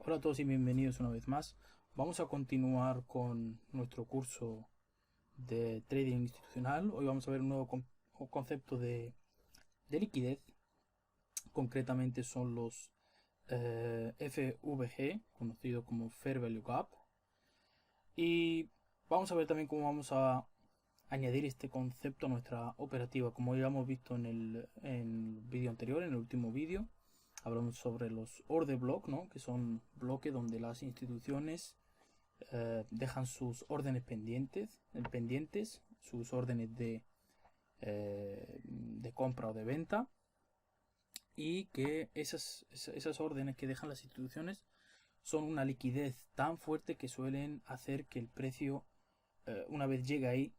Hola a todos y bienvenidos una vez más. Vamos a continuar con nuestro curso de trading institucional. Hoy vamos a ver un nuevo concepto de liquidez. Concretamente son los FVG, conocido como Fair Value Gap. Y vamos a ver también cómo vamos a añadir este concepto a nuestra operativa. Como ya hemos visto en el vídeo anterior, en el último vídeo, hablamos sobre los order block, ¿no? Que son bloques donde las instituciones dejan sus órdenes pendientes, sus órdenes de compra o de venta, y que esas órdenes que dejan las instituciones son una liquidez tan fuerte que suelen hacer que el precio, una vez llega ahí,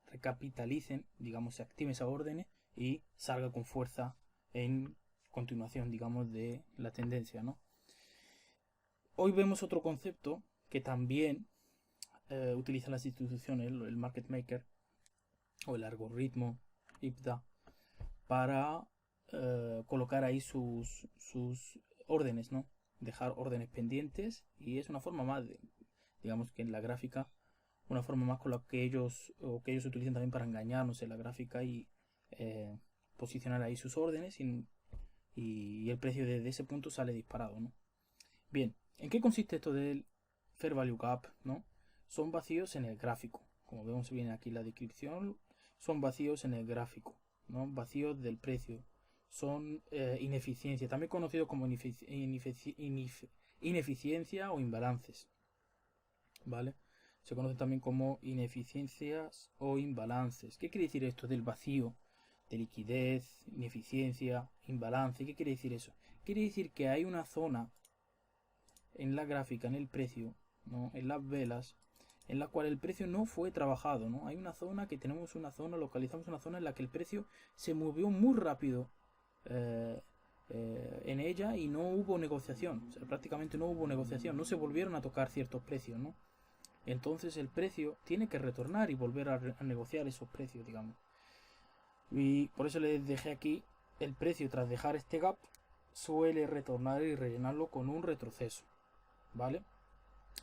recapitalicen, digamos, se activen esas órdenes y salga con fuerza en continuación, digamos, de la tendencia, ¿no? Hoy vemos otro concepto que también utilizan las instituciones, el market maker o el algoritmo IPDA, para colocar ahí sus órdenes, ¿no? Dejar órdenes pendientes, y es una forma más, digamos que en la gráfica, una forma más con la que ellos utilizan también para engañarnos en la gráfica y eh, posicionar ahí sus órdenes, y el precio desde ese punto sale disparado, ¿no? Bien, ¿en qué consiste esto del Fair Value Gap, ¿no? Son vacíos en el gráfico. Como vemos bien aquí en la descripción, son vacíos en el gráfico, ¿no? Vacíos del precio. Son ineficiencia, también conocido como ineficiencia o imbalances, ¿vale? Se conoce también como ineficiencias o imbalances. ¿Qué quiere decir esto del vacío, de liquidez, ineficiencia, imbalance? ¿Qué quiere decir eso? Quiere decir que hay una zona en la gráfica, en el precio, ¿no? En las velas, en la cual el precio no fue trabajado, ¿no? Hay una zona que tenemos una zona, localizamos una zona en la que el precio se movió muy rápido eh, en ella y no hubo negociación, o sea, prácticamente no hubo negociación, no se volvieron a tocar ciertos precios, ¿no? Entonces el precio tiene que retornar y volver a negociar esos precios, digamos. Y por eso les dejé aquí el precio tras dejar este gap suele retornar y rellenarlo con un retroceso, ¿vale?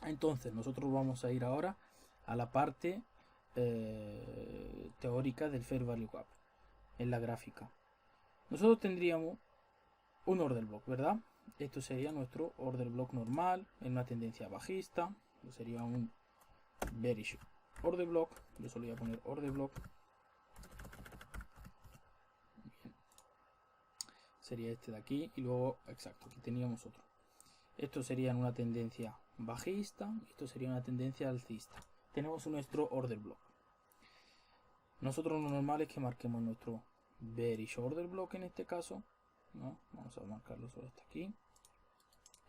Entonces nosotros vamos a ir ahora a la parte teórica del Fair Value Gap en la gráfica. Nosotros tendríamos un order block, ¿verdad? Esto sería nuestro order block normal en una tendencia bajista. Sería un bearish order block. Yo solo voy a poner order block. Bien. Sería este de aquí y luego, exacto, aquí teníamos otro. Esto sería en una tendencia bajista, esto sería una tendencia alcista. Tenemos nuestro order block. Nosotros lo normal es que marquemos nuestro bearish order block en este caso, ¿no? Vamos a marcarlo solo hasta aquí.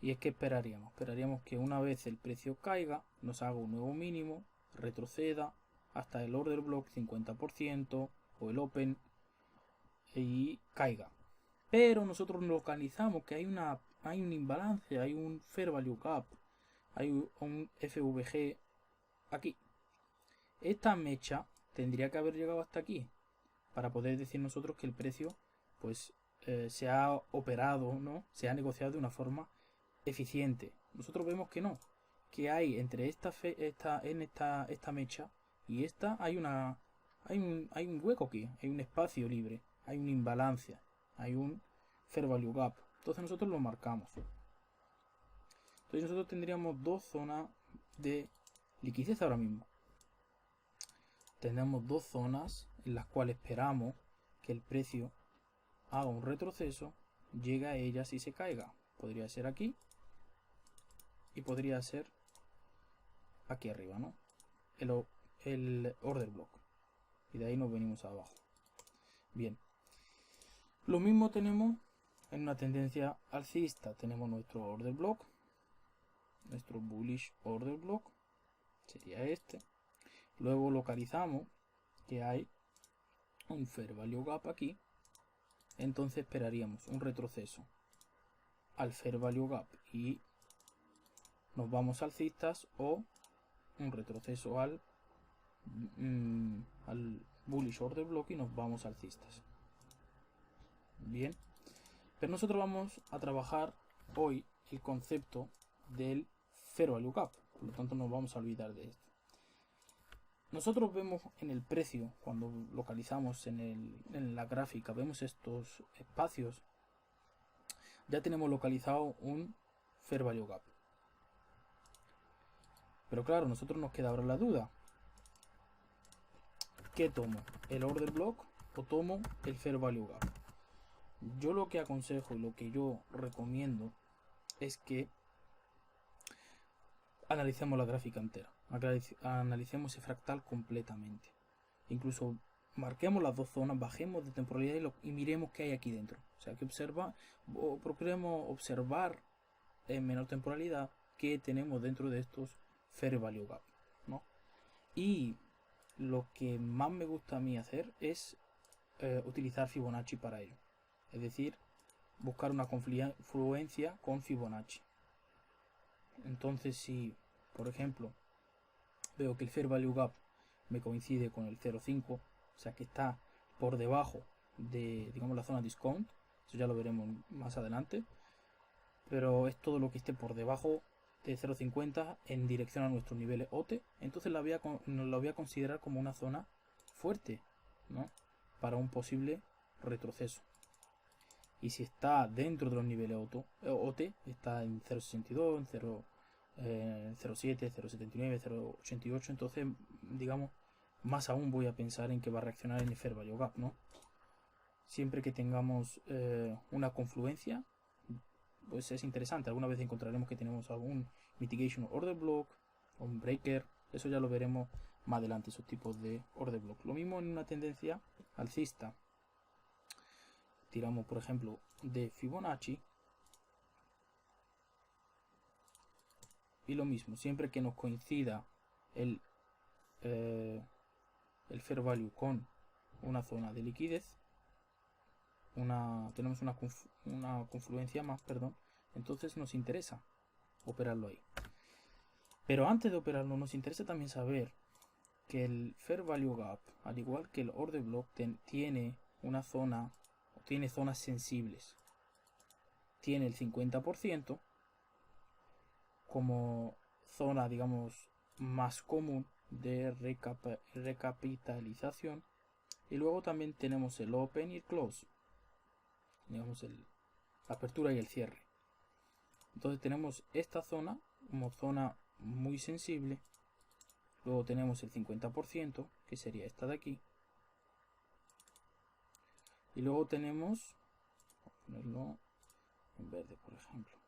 Y es que esperaríamos que una vez el precio caiga, nos haga un nuevo mínimo, retroceda hasta el order block 50% o el open y caiga. Pero nosotros localizamos que hay un imbalance, hay un fair value gap, hay un FVG aquí. Esta mecha tendría que haber llegado hasta aquí para poder decir nosotros que el precio pues se ha operado, ¿no? Se ha negociado de una forma eficiente. Nosotros vemos que no, que hay entre esta mecha y esta hay un hueco aquí, hay un espacio libre, hay un imbalance, hay un fair value gap. Entonces nosotros lo marcamos. Entonces nosotros tendríamos dos zonas de liquidez ahora mismo. Tendremos dos zonas en las cuales esperamos que el precio haga un retroceso, llegue a ellas y se caiga. Podría ser aquí y podría ser aquí arriba, ¿no? El order block. Y de ahí nos venimos abajo. Bien. Lo mismo tenemos en una tendencia alcista. Tenemos nuestro order block. Nuestro bullish order block. Sería este. Luego localizamos que hay un fair value gap aquí. Entonces esperaríamos un retroceso al fair value gap y nos vamos alcistas, o un retroceso al bullish order block y nos vamos alcistas. Bien, pero nosotros vamos a trabajar hoy el concepto del Fair Value Gap. Por lo tanto, nos vamos a olvidar de esto. Nosotros vemos en el precio, cuando localizamos en la gráfica, vemos estos espacios, ya tenemos localizado un Fair Value Gap. Pero claro, nosotros nos queda ahora la duda. ¿Qué tomo? ¿El Order Block o tomo el Fair Value Gap? Yo lo que aconsejo y lo que yo recomiendo es que analicemos la gráfica entera. Analicemos ese fractal completamente. Incluso marquemos las dos zonas, bajemos de temporalidad y miremos qué hay aquí dentro. O sea, que procuremos observar en menor temporalidad qué tenemos dentro de estos Fair Value Gap, ¿no? Y lo que más me gusta a mí hacer es utilizar Fibonacci para ello. Es decir, buscar una confluencia con Fibonacci. Entonces, si, por ejemplo, veo que el Fair Value Gap me coincide con el 0,5, o sea que está por debajo de, digamos, la zona discount, eso ya lo veremos más adelante, pero es todo lo que esté por debajo de 0,50 en dirección a nuestros niveles OT, entonces la voy a considerar como una zona fuerte, ¿no? Para un posible retroceso. Y si está dentro de los niveles OT, está en 0,62, en 0,7, 0,79, 0,88, entonces, digamos, más aún voy a pensar en que va a reaccionar en el Fair Value Gap, ¿no? Siempre que tengamos una confluencia, pues es interesante. Alguna vez encontraremos que tenemos algún Mitigation Order Block o un Breaker. Eso ya lo veremos más adelante, esos tipos de Order Block. Lo mismo en una tendencia alcista. Tiramos, por ejemplo, de Fibonacci. Y lo mismo, siempre que nos coincida el Fair Value con una zona de liquidez, tenemos una confluencia más, perdón, entonces nos interesa operarlo ahí. Pero antes de operarlo, nos interesa también saber que el Fair Value Gap, al igual que el Order Block, tiene una zona, o tiene zonas sensibles. Tiene el 50% como zona, digamos, más común de recapitalización. Y luego también tenemos el Open y el Close. Digamos, la apertura y el cierre. Entonces tenemos esta zona como zona muy sensible. Luego tenemos el 50%, que sería esta de aquí. Y luego tenemos, vamos a ponerlo en verde, por ejemplo.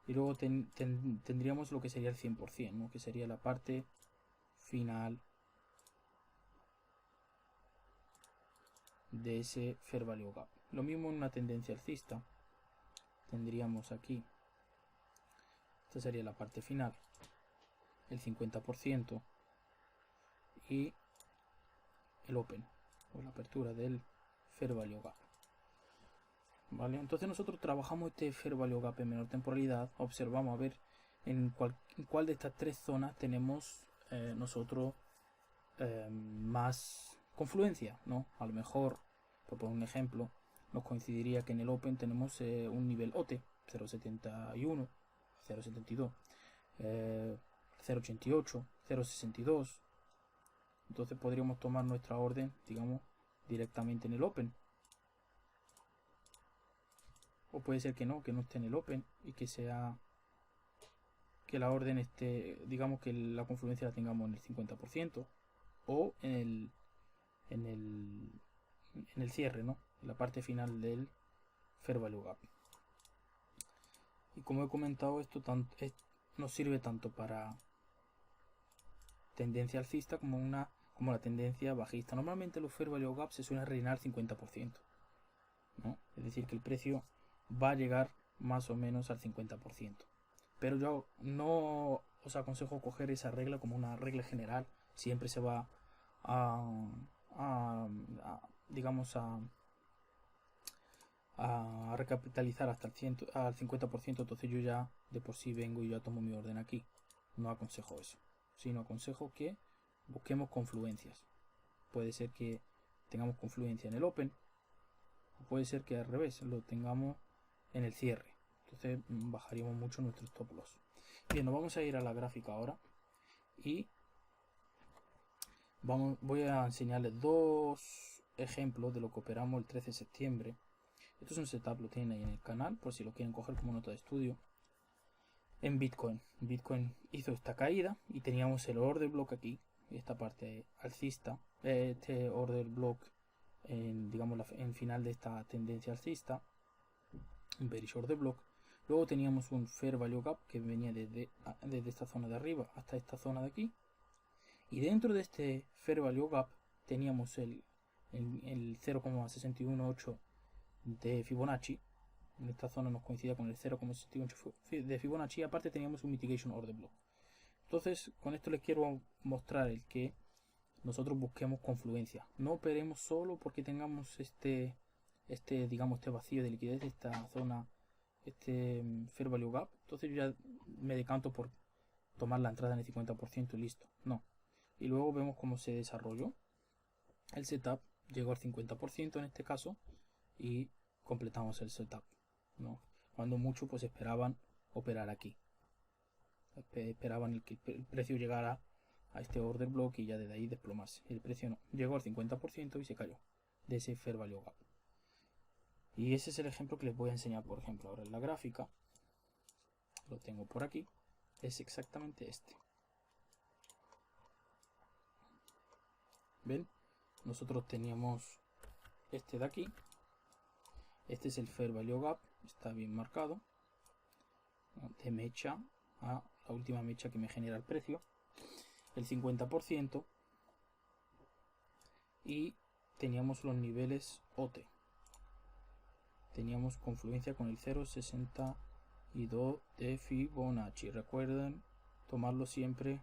Y luego tendríamos lo que sería el 100%, ¿no? Que sería la parte final de ese Fair Value Gap. Lo mismo en una tendencia alcista. Tendríamos aquí, esta sería la parte final, el 50% y el Open, o la apertura del Fair Value Gap. ¿Vale? Entonces nosotros trabajamos este Fair Value Gap en menor temporalidad, observamos a ver en cuál de estas tres zonas tenemos nosotros más confluencia, ¿no? A lo mejor, por poner un ejemplo, nos coincidiría que en el Open tenemos un nivel OT 0.71, 0.72, 0.88, 0.62. Entonces podríamos tomar nuestra orden, digamos, directamente en el Open. O puede ser que no esté en el Open y que sea que la orden esté, digamos que la confluencia la tengamos en el 50% o en el cierre, ¿no? En la parte final del Fair Value Gap. Y como he comentado, esto nos sirve tanto para tendencia alcista como la tendencia bajista. Normalmente los Fair Value Gap se suelen rellenar 50%, ¿no? Es decir, que el precio va a llegar más o menos al 50%. Pero yo no os aconsejo coger esa regla como una regla general. Siempre se va digamos a recapitalizar hasta al 50%. Entonces yo ya de por sí vengo y ya tomo mi orden aquí. No aconsejo eso, sino aconsejo que busquemos confluencias. Puede ser que tengamos confluencia en el Open, o puede ser que al revés lo tengamos en el cierre. Entonces bajaríamos mucho nuestro stop loss. Bien, nos vamos a ir a la gráfica ahora y voy a enseñarles dos ejemplos de lo que operamos el 13 de septiembre. Esto es un setup, lo tienen ahí en el canal por si lo quieren coger como nota de estudio. En Bitcoin. Bitcoin hizo esta caída y teníamos el order block aquí, esta parte alcista, este order block en, digamos, en final de esta tendencia alcista, un bearish order block. Luego teníamos un fair value gap que venía desde esta zona de arriba hasta esta zona de aquí, y dentro de este fair value gap teníamos el 0,618 de Fibonacci. En esta zona nos coincidía con el 0,68 de Fibonacci. Aparte teníamos un mitigation order block. Entonces con esto les quiero mostrar el que nosotros busquemos confluencia. No operemos solo porque tengamos este vacío de liquidez, esta zona, este fair value gap. Entonces yo ya me decanto por tomar la entrada en el 50% y listo. No. Y luego vemos cómo se desarrolló el setup. Llegó al 50% en este caso y completamos el setup, ¿no? Cuando mucho pues esperaban operar aquí, esperaban que el precio llegara a este order block y ya desde ahí desplomarse. El precio no, llegó al 50% y se cayó de ese fair value gap. Y ese es el ejemplo que les voy a enseñar, por ejemplo, ahora en la gráfica. Lo tengo por aquí, es exactamente este. ¿Ven? Nosotros teníamos este de aquí. Este es el fair value gap, está bien marcado, de mecha a la última mecha que me genera el precio, el 50%, y teníamos los niveles OT. Teníamos confluencia con el 0,62 de Fibonacci. Recuerden tomarlo siempre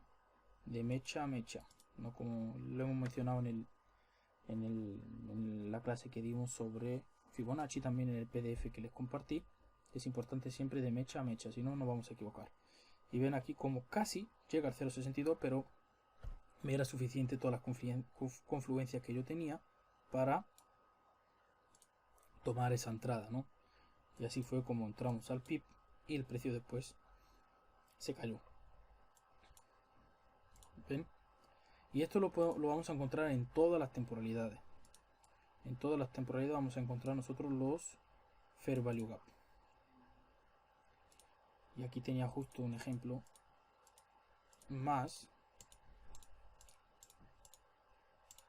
de mecha a mecha, no como lo hemos mencionado en la clase que dimos sobre Fibonacci, también en el PDF que les compartí. Es importante siempre de mecha a mecha, si no nos vamos a equivocar. Y ven aquí como casi llega al 0,62, pero me era suficiente todas las confluencias que yo tenía para tomar esa entrada, ¿no? Y así fue como entramos al PIB y el precio después se cayó. ¿Ven? Y esto lo vamos a encontrar en todas las temporalidades. En todas las temporalidades vamos a encontrar nosotros los fair value gap. Y aquí tenía justo un ejemplo más.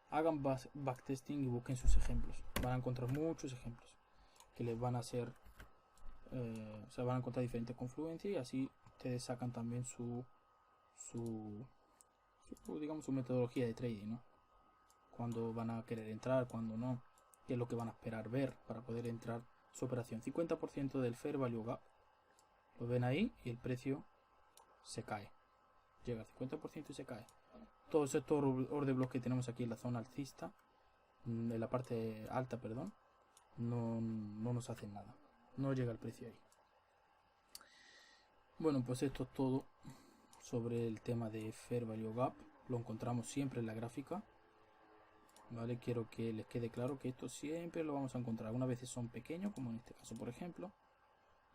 Hagan backtesting y busquen sus ejemplos. Van a encontrar muchos ejemplos que les van a hacer, van a encontrar diferentes confluencias y así ustedes sacan también su metodología de trading, ¿no? Cuando van a querer entrar, cuando no, qué es lo que van a esperar ver para poder entrar su operación. 50% del fair value gap, lo ven ahí, y el precio se cae, llega al 50% y se cae. Todos estos order blocks que tenemos aquí en la zona alcista, en la parte alta, perdón, no nos hacen nada, no llega el precio ahí. Bueno, pues esto es todo sobre el tema de fair value gap. Lo encontramos siempre en la gráfica, ¿vale? Quiero que les quede claro que esto siempre lo vamos a encontrar. Algunas veces son pequeños, como en este caso por ejemplo,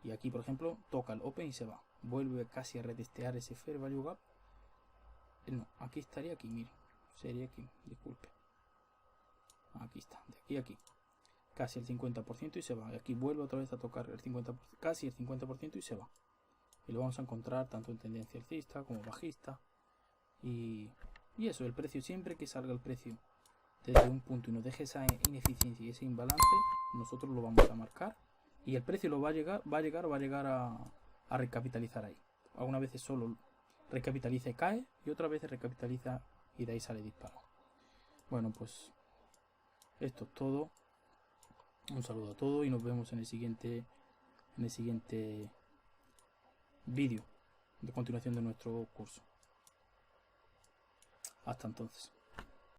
y aquí por ejemplo toca el open y se va, vuelve casi a retestear ese fair value gap. No, aquí estaría, aquí, miren, sería aquí, disculpe, aquí está, de aquí a aquí, casi el 50% y se va. Y aquí vuelve otra vez a tocar el 50%, casi el 50% y se va. Y lo vamos a encontrar tanto en tendencia alcista como bajista. Y eso, el precio, siempre que salga el precio desde un punto y nos deje esa ineficiencia y ese imbalance, nosotros lo vamos a marcar. Y el precio lo va a llegar a recapitalizar ahí. Algunas veces solo recapitaliza y cae, y otras veces recapitaliza y de ahí sale disparado. Bueno, pues esto es todo. Un saludo a todos y nos vemos en el siguiente vídeo de continuación de nuestro curso. Hasta entonces.